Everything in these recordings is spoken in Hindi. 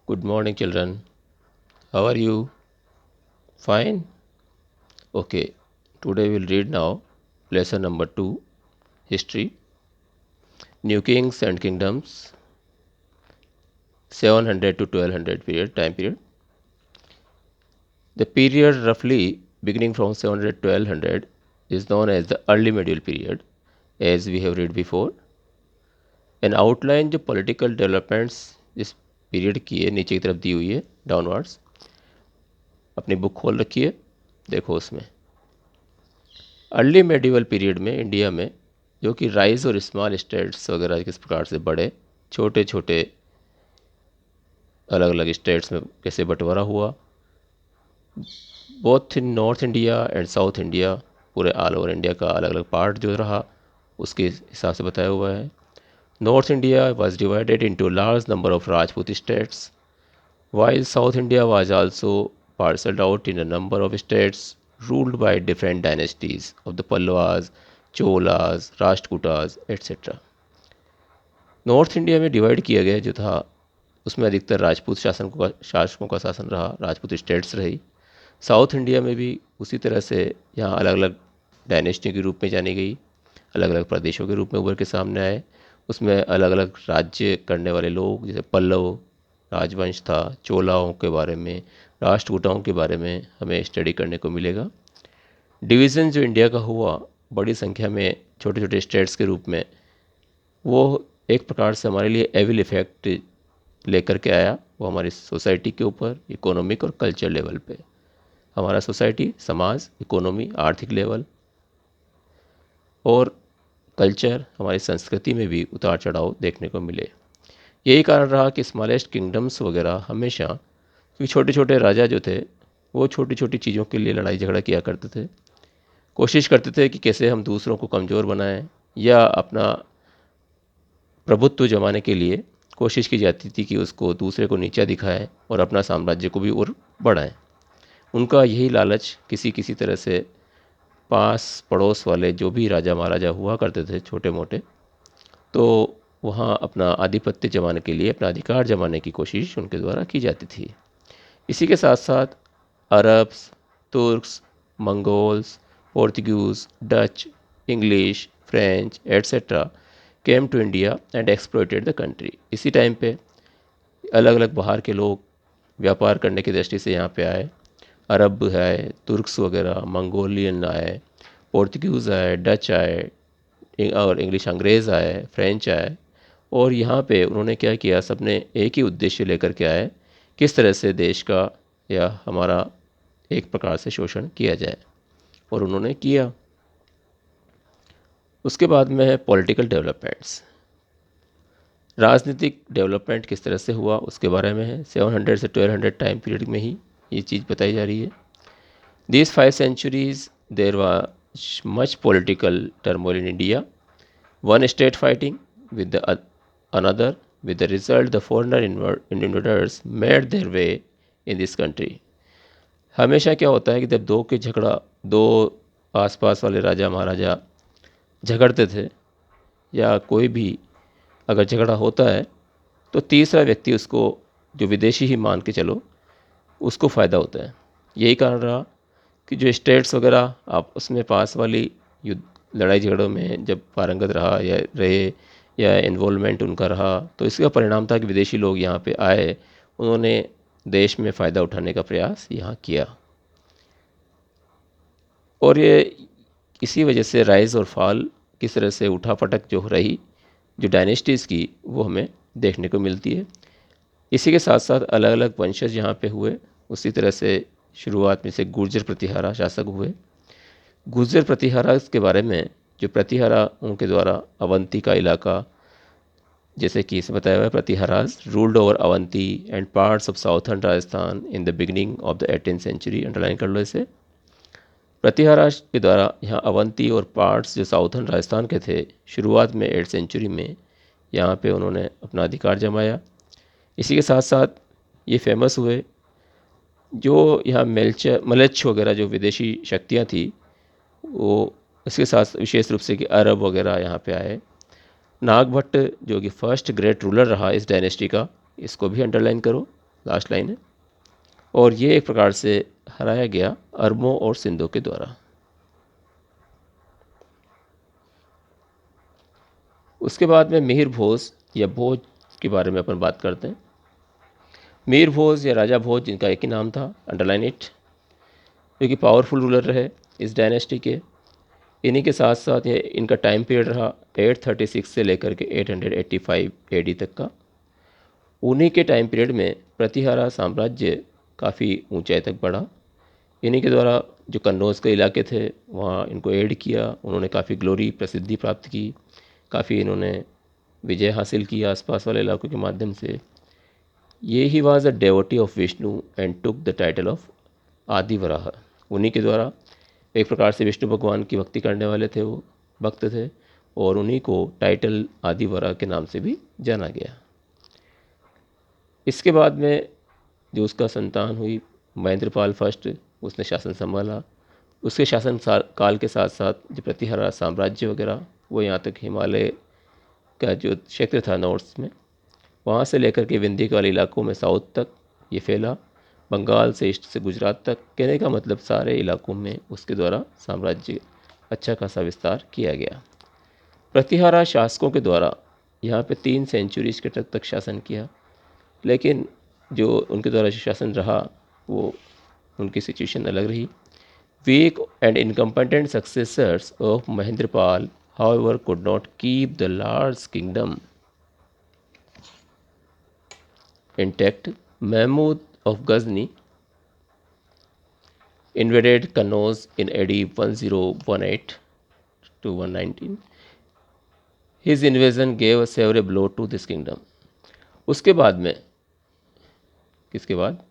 Good morning, children. How are you? Fine? Okay. Today we'll read now lesson number 2, History, New Kings and Kingdoms, 700 to 1200 time period. The period roughly beginning from 700 to 1200 is known as the early medieval period, as we have read before. An outline जो political developments इस पीरियड की है नीचे की तरफ दी हुई है डाउनवर्ड्स. अपनी बुक खोल रखिए, देखो उसमें. अर्ली मेडिवल पीरियड में इंडिया में जो कि राइज और स्मॉल स्टेट्स वगैरह किस प्रकार से बढ़े, छोटे छोटे अलग अलग स्टेट्स में कैसे बंटवारा हुआ, both in north India and south India, पूरे ऑल ओवर इंडिया का अलग अलग पार्ट जो रहा उसके हिसाब से बताया हुआ है. North India was divided into large number of Rajput states, while South India was also parceled out in a number of states ruled by different dynasties of the Pallavas, Cholas, Rashtrakutas, etc. North India में डिवाइड किया गया जो था उसमें अधिकतर राजपूत शासकों का शासन रहा, राजपूत स्टेट्स रही. साउथ इंडिया में भी उसी तरह से यहाँ अलग अलग डायनेस्टी के रूप में जानी गई, अलग अलग प्रदेशों के रूप में उभर के सामने आए. उसमें अलग अलग राज्य करने वाले लोग, जैसे पल्लव राजवंश था, चोलाओं के बारे में, राष्ट्रकूटाओं के बारे में हमें स्टडी करने को मिलेगा. डिवीज़न जो इंडिया का हुआ बड़ी संख्या में छोटे छोटे स्टेट्स के रूप में, वो एक प्रकार से हमारे लिए एविल इफ़ेक्ट लेकर के आया. वो हमारी सोसाइटी के ऊपर इकोनॉमिक और कल्चर लेवल पे, हमारा सोसाइटी, समाज, इकोनॉमी, आर्थिक लेवल और कल्चर, हमारी संस्कृति में भी उतार चढ़ाव देखने को मिले. यही कारण रहा कि स्मॉलेस्ट किंगडम्स वगैरह हमेशा, क्योंकि छोटे छोटे राजा जो थे वो छोटी छोटी चीज़ों के लिए लड़ाई झगड़ा किया करते थे, कोशिश करते थे कि कैसे हम दूसरों को कमज़ोर बनाएं या अपना प्रभुत्व जमाने के लिए कोशिश की जाती थी कि उसको दूसरे को नीचा दिखाएं और अपना साम्राज्य को भी और बढ़ाएं. उनका यही लालच किसी किसी तरह से पास पड़ोस वाले जो भी राजा महाराजा हुआ करते थे छोटे मोटे, तो वहाँ अपना आधिपत्य जमाने के लिए, अपना अधिकार जमाने की कोशिश उनके द्वारा की जाती थी. इसी के साथ साथ Arabs, Turks, Mongols, Portuguese, Dutch, English, French etcetera came to India and exploited the country. इसी टाइम पे अलग अलग बाहर के लोग व्यापार करने की दृष्टि से यहाँ पे आए. अरब आए, तुर्क्स वगैरह, मंगोलियन आए, पोर्तुगीज़ आए, डच आए और इंग्लिश अंग्रेज़ आए, फ्रेंच आए. और यहाँ पे उन्होंने क्या किया, सबने एक ही उद्देश्य लेकर के आए, किस तरह से देश का या हमारा एक प्रकार से शोषण किया जाए, और उन्होंने किया. उसके बाद में है पॉलिटिकल डेवलपमेंट्स. राजनीतिक डेवलपमेंट किस तरह से हुआ उसके बारे में है. 700 से 1200 टाइम पीरियड में ही ये चीज़ बताई जा रही है. These 5 centuries there was much political turmoil in India, one state fighting with the another, with the result the foreigner invaders made their way in this country. हमेशा क्या होता है कि जब दो आसपास वाले राजा महाराजा झगड़ते थे, या कोई भी अगर झगड़ा होता है, तो तीसरा व्यक्ति उसको, जो विदेशी ही मान के चलो, उसको फ़ायदा होता है. यही कारण रहा कि जो स्टेट्स वगैरह आप उसमें पास वाली युद्ध लड़ाई झगड़ों में जब पारंगत रहा या रहे या इन्वॉल्वमेंट उनका रहा, तो इसका परिणाम था कि विदेशी लोग यहाँ पे आए, उन्होंने देश में फ़ायदा उठाने का प्रयास यहाँ किया. और ये इसी वजह से राइज और फॉल किस तरह से उठापटक जो रही, जो डायनेस्टीज़ की, वो हमें देखने को मिलती है. इसी के साथ साथ अलग अलग वंशज यहाँ पे हुए. उसी तरह से शुरुआत में से गुर्जर प्रतिहारा शासक हुए. गुर्जर प्रतिहारा के बारे में, जो प्रतिहारा उनके द्वारा अवंती का इलाका, जैसे कि इसे बताया हुआ है, Pratiharas ruled over Avanti and parts of southern Rajasthan in the beginning of the 18th century. Underline कर लो इसे. प्रतिहाराज के द्वारा यहाँ अवंती और पार्ट्स जो साउथर्न राजस्थान के थे, शुरुआत में 8th सेंचुरी में यहाँ पे उन्होंने अपना अधिकार जमाया. इसी के साथ साथ ये फेमस हुए, जो यहाँ मलेच्छ वगैरह जो विदेशी शक्तियाँ थी, वो इसके साथ विशेष रूप से कि अरब वगैरह यहाँ पे आए. नागभट्ट जो कि फर्स्ट ग्रेट रूलर रहा इस डायनेस्टी का, इसको भी अंडरलाइन करो. लास्ट लाइन है। और ये एक प्रकार से हराया गया अरबों और सिंधों के द्वारा। उसके बाद में मिहिर भोज या भोज के बारे में अपन बात करते हैं। मीर भोज या राजा भोज, जिनका एक ही नाम था, अंडरलाइन इट, जो कि पावरफुल रूलर रहे इस डायनेस्टी के। इन्हीं के साथ साथ ये इनका टाइम पीरियड रहा 836 से लेकर के 885 एडी तक का। उन्हीं के टाइम पीरियड में प्रतिहारा साम्राज्य काफ़ी ऊंचाई तक बढ़ा। इन्हीं के द्वारा जो कन्नौज के इलाके थे वहाँ इनको एड किया, उन्होंने काफ़ी ग्लोरी प्रसिद्धि प्राप्त की, काफ़ी इन्होंने विजय हासिल की आसपास वाले इलाकों के माध्यम से। ये he was a devotee of Vishnu and took the title of आदि वराह। उन्हीं के द्वारा एक प्रकार से विष्णु भगवान की भक्ति करने वाले थे, वो भक्त थे, और उन्हीं को टाइटल आदि वराह के नाम से भी जाना गया। इसके बाद में जो उसका संतान हुई महेंद्रपाल फर्स्ट, उसने शासन संभाला। उसके शासन काल के साथ साथ जो प्रतिहारा साम्राज्य वगैरह वो यहाँ तक हिमालय का जो क्षेत्र था नॉर्थ में, वहाँ से लेकर के विंध्य वाले इलाकों में साउथ तक ये फैला। बंगाल से ईस्ट से गुजरात तक, कहने का मतलब सारे इलाकों में उसके द्वारा साम्राज्य अच्छा खासा विस्तार किया गया। प्रतिहारा शासकों के द्वारा यहाँ पे 3 सेंचुरीज के तक शासन किया, लेकिन जो उनके द्वारा जो शासन रहा वो उनकी सिचुएशन अलग रही। Weak and incompetent successors of Mahendrapal however could not keep the large kingdom intact. Mahmud of Ghazni invaded Kannauj in AD 1018 to 119. His invasion gave a severe blow to this kingdom. उसके बाद में, किसके बाद,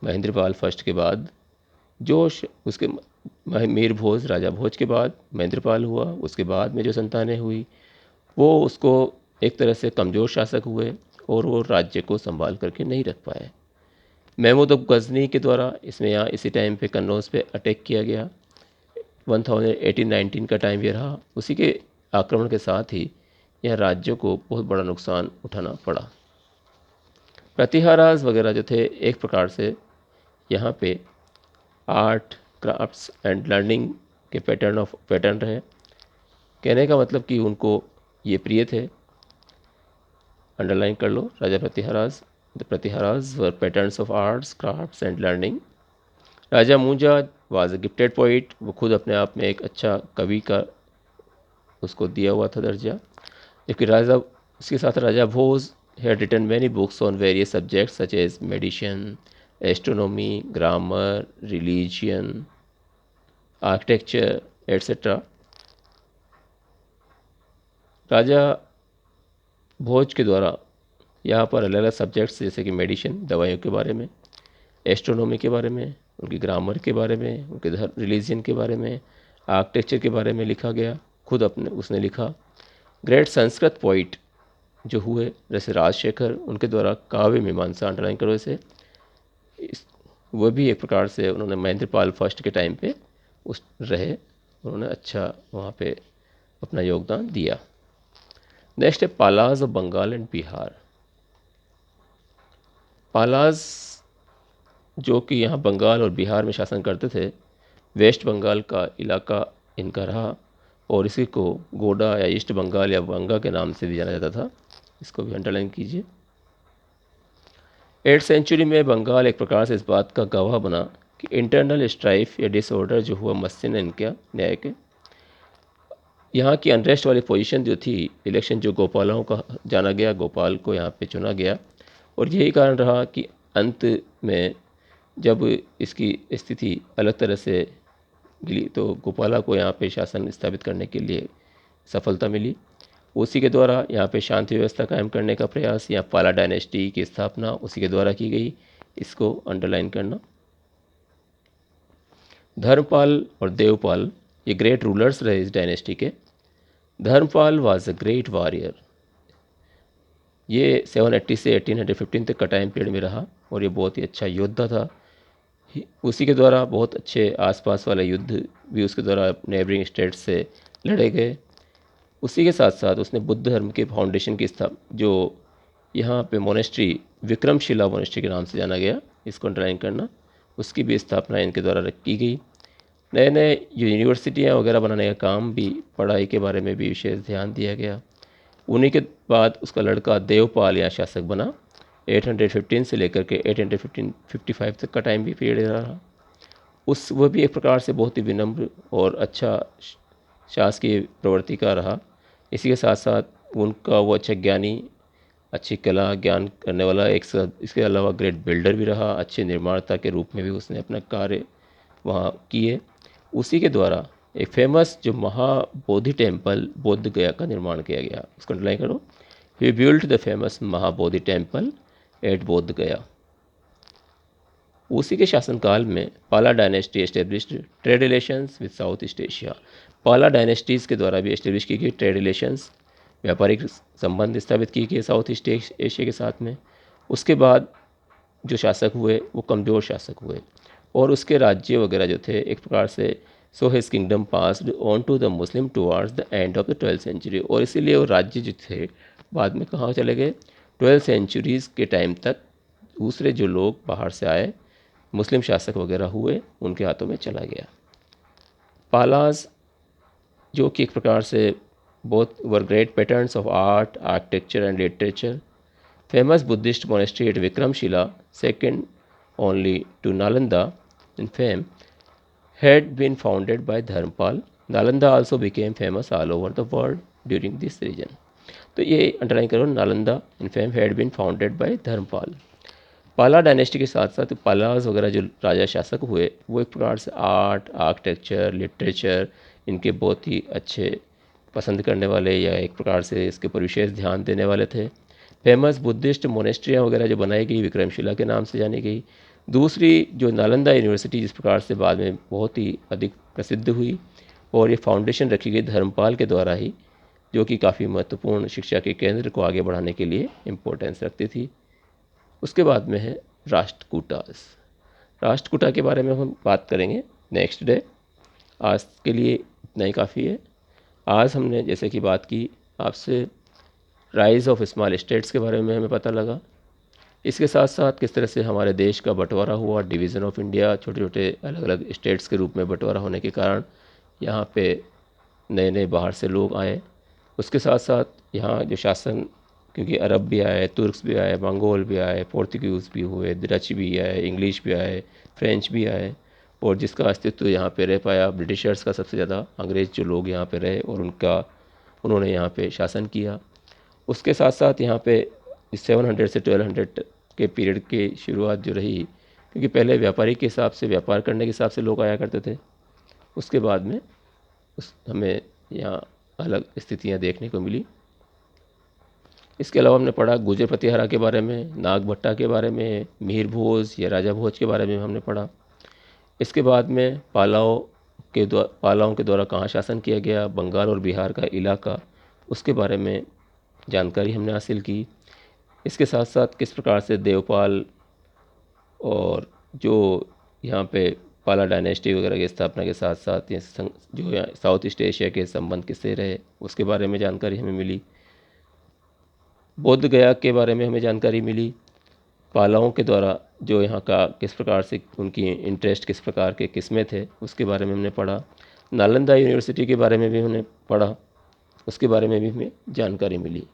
महेंद्रपाल फर्स्ट के बाद जो उसके मीर भोज, राजा भोज के बाद महेंद्रपाल हुआ, उसके बाद में जो संतानें हुई वो उसको एक तरह से कमज़ोर शासक हुए और वो राज्य को संभाल करके नहीं रख पाए। महमूद ऑफ गजनी के द्वारा इसमें यहाँ इसी टाइम पे कन्नौज पे अटैक किया गया। 1819 का टाइम ये रहा। उसी के आक्रमण के साथ ही यह राज्यों को बहुत बड़ा नुकसान उठाना पड़ा। प्रतिहाराज वगैरह जो थे एक प्रकार से यहाँ पे आर्ट, क्राफ्ट्स एंड लर्निंग के पैटर्न रहे। कहने का मतलब कि उनको ये प्रिय थे। अंडरलाइन कर लो, Raja Pratiharas. The Pratiharas were patrons of arts, crafts and learning. Raja Munja was a gifted poet, वो खुद अपने आप में एक अच्छा कवि का उसको दिया हुआ था दर्जा। जबकि राजा उसके साथ राजा भोज had written many books on various subjects such as medicine, astronomy, grammar, religion, architecture, etc. राजा भोज के द्वारा यहाँ पर अलग अलग सब्जेक्ट्स जैसे कि मेडिसिन, दवाइयों के बारे में, एस्ट्रोनॉमी के बारे में, उनकी ग्रामर के बारे में, उनके रिलीजन के बारे में, आर्किटेक्चर के बारे में लिखा गया। खुद अपने उसने लिखा। ग्रेट संस्कृत पोइट जो हुए जैसे राजशेखर, उनके द्वारा काव्य मीमांसा अंडरलाइन करो इसे, वो भी एक प्रकार से उन्होंने महेंद्रपाल फर्स्ट के टाइम पे उस रहे, उन्होंने अच्छा वहाँ पे अपना योगदान दिया। नेक्स्ट है पालाज ऑफ बंगाल एंड बिहार। पालाज जो कि यहाँ बंगाल और बिहार में शासन करते थे, वेस्ट बंगाल का इलाका इनका रहा और इसी को गोडा या ईस्ट बंगाल या बंगा के नाम से भी जाना जाता था। इसको भी अंडरलाइन कीजिए। 8th सेंचुरी में बंगाल एक प्रकार से इस बात का गवाह बना कि इंटरनल स्ट्राइफ या डिसऑर्डर जो हुआ मस्जिद इनके न्याय के, यहाँ की अनरेस्ट वाली पोजीशन जो थी, इलेक्शन जो गोपालों का जाना गया, गोपाल को यहाँ पे चुना गया और यही कारण रहा कि अंत में जब इसकी स्थिति अलग तरह से गिरी तो गोपाला को यहाँ पे शासन स्थापित करने के लिए सफलता मिली। उसी के द्वारा यहाँ पे शांति व्यवस्था कायम करने का प्रयास, यहाँ पाला डायनेस्टी की स्थापना उसी के द्वारा की गई, इसको अंडरलाइन करना। धर्मपाल और देवपाल ये ग्रेट रूलर्स रहे इस डायनेस्टी के। Dharmapal was a great warrior, ये 780 से 1815 तक का टाइम पीरियड में रहा और ये बहुत ही अच्छा योद्धा था। उसी के द्वारा बहुत अच्छे आसपास वाले युद्ध भी उसके द्वारा नेबरिंग स्टेट से लड़े गए। उसी के साथ साथ उसने बुद्ध धर्म के फाउंडेशन की जो यहाँ पे मोनेस्ट्री विक्रमशिला मोनेस्ट्री के नाम से जाना गया, इसको अंडरलाइन करना, उसकी भी स्थापना इनके द्वारा की गई। नए नए यूनिवर्सिटियाँ वगैरह बनाने का काम भी, पढ़ाई के बारे में भी विशेष ध्यान दिया गया। उन्हीं के बाद उसका लड़का देवपाल यहाँ शासक बना। 815 से लेकर के 855 तक का टाइम भी पीरियड रहा। वह भी एक प्रकार से बहुत ही विनम्र और अच्छा शासकीय प्रवृत्ति का रहा। इसी के साथ साथ उनका वो अच्छा ज्ञानी, अच्छी कला ज्ञान करने वाला, इसके अलावा ग्रेट बिल्डर भी रहा। अच्छे निर्माणता के रूप में भी उसने अपना कार्य वहाँ किए। उसी के द्वारा एक फेमस जो महाबोधि टेम्पल बोध गया का निर्माण किया गया, उसको अंडरलाइन करो। He built the famous Mahabodhi temple at Bodh Gaya. उसी के शासनकाल में Pala dynasty established trade relations with south east Asia. Pala dynasties के द्वारा भी एस्टेब्लिश की गई ट्रेड रिलेशंस, व्यापारिक संबंध स्थापित किए गए साउथ ईस्ट एशिया के साथ में। उसके बाद जो शासक हुए वो कमज़ोर शासक हुए और उसके राज्य वगैरह जो थे एक प्रकार से, so his kingdom passed on to the Muslim towards the end of the 12th century. और इसीलिए वो राज्य जो थे बाद में कहाँ चले गए, 12th सेंचुरीज़ के टाइम तक दूसरे जो लोग बाहर से आए, मुस्लिम शासक वगैरह हुए, उनके हाथों में चला गया। पालास जो कि एक प्रकार से both were great patterns of art, architecture and literature. Famous Buddhist monastery at Vikramshila, second only to Nalanda in fame, had been founded by Dharmapal. Nalanda also became famous all over the world during this region. तो ये अंडरलाइन करो, Nalanda in fame had been founded by Dharmapal. Pala dynasty के साथ साथ पालास वगैरह जो राजा शासक हुए वो एक प्रकार से आर्ट, आर्किटेक्चर, लिटरेचर इनके बहुत ही अच्छे पसंद करने वाले, या एक प्रकार से इसके ऊपर विशेष ध्यान देने वाले थे। फेमस बुद्धिस्ट मोनेस्ट्रियाँ वगैरह जो बनाई गई विक्रमशिला के नाम से जानी गई। दूसरी जो नालंदा यूनिवर्सिटी जिस प्रकार से बाद में बहुत ही अधिक प्रसिद्ध हुई, और ये फाउंडेशन रखी गई धर्मपाल के द्वारा ही, जो कि काफ़ी महत्वपूर्ण शिक्षा के केंद्र को आगे बढ़ाने के लिए इम्पोर्टेंस रखती थी। उसके बाद में है राष्ट्रकूटास। राष्ट्रकूटा के बारे में हम बात करेंगे नेक्स्ट डे। आज के लिए इतना ही काफ़ी है। आज हमने जैसे कि बात की आपसे राइज़ ऑफ स्मॉल स्टेट्स के बारे में हमें पता लगा। इसके साथ साथ किस तरह से हमारे देश का बंटवारा हुआ, डिवीज़न ऑफ इंडिया, छोटे छोटे अलग अलग स्टेट्स के रूप में बंटवारा होने के कारण यहाँ पे नए नए बाहर से लोग आए। उसके साथ साथ यहाँ जो शासन, क्योंकि अरब भी आए, तुर्क्स भी आए, मंगोल भी आए, पोर्तुगीज़ भी हुए, डच भी आए, इंग्लिश भी आए, फ्रेंच भी आए, और जिसका अस्तित्व यहाँ पे रह पाया ब्रिटिशर्स का सबसे ज़्यादा, अंग्रेज़ जो लोग यहाँ पे रहे और उन्होंने यहाँ पे शासन किया। उसके साथ साथ यहाँ पे 700 से 1200 के पीरियड की शुरुआत जो रही, क्योंकि पहले व्यापारी के हिसाब से, व्यापार करने के हिसाब से लोग आया करते थे। उसके बाद में हमें यहाँ अलग स्थितियाँ देखने को मिली। इसके अलावा हमने पढ़ा गुजर प्रतिहारा के बारे में, नागभट्टा के बारे में, मिहिर भोज या राजा भोज के बारे में हमने पढ़ा। इसके बाद में पालाओं के द्वारा कहाँ शासन किया गया, बंगाल और बिहार का इलाका, उसके बारे में जानकारी हमने हासिल की। इसके साथ साथ किस प्रकार से देवपाल और जो यहाँ पे पाला डायनेस्टी वगैरह की स्थापना के साथ साथ ये जो यहाँ साउथ ईस्ट एशिया के संबंध किससे रहे, उसके बारे में जानकारी हमें मिली। बोध गया के बारे में हमें जानकारी मिली। पालाओं के द्वारा जो यहाँ का किस प्रकार से उनकी इंटरेस्ट किस प्रकार के किस्में थे, उसके बारे में हमने पढ़ा। नालंदा यूनिवर्सिटी के बारे में भी हमने पढ़ा, उसके बारे में भी हमें जानकारी मिली।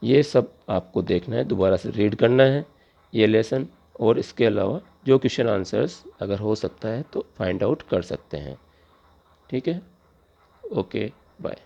ये सब आपको देखना है, दोबारा से रीड करना है ये लेसन, और इसके अलावा जो क्वेश्चन आंसर्स अगर हो सकता है तो फाइंड आउट कर सकते हैं। ठीक है, ओके, बाय।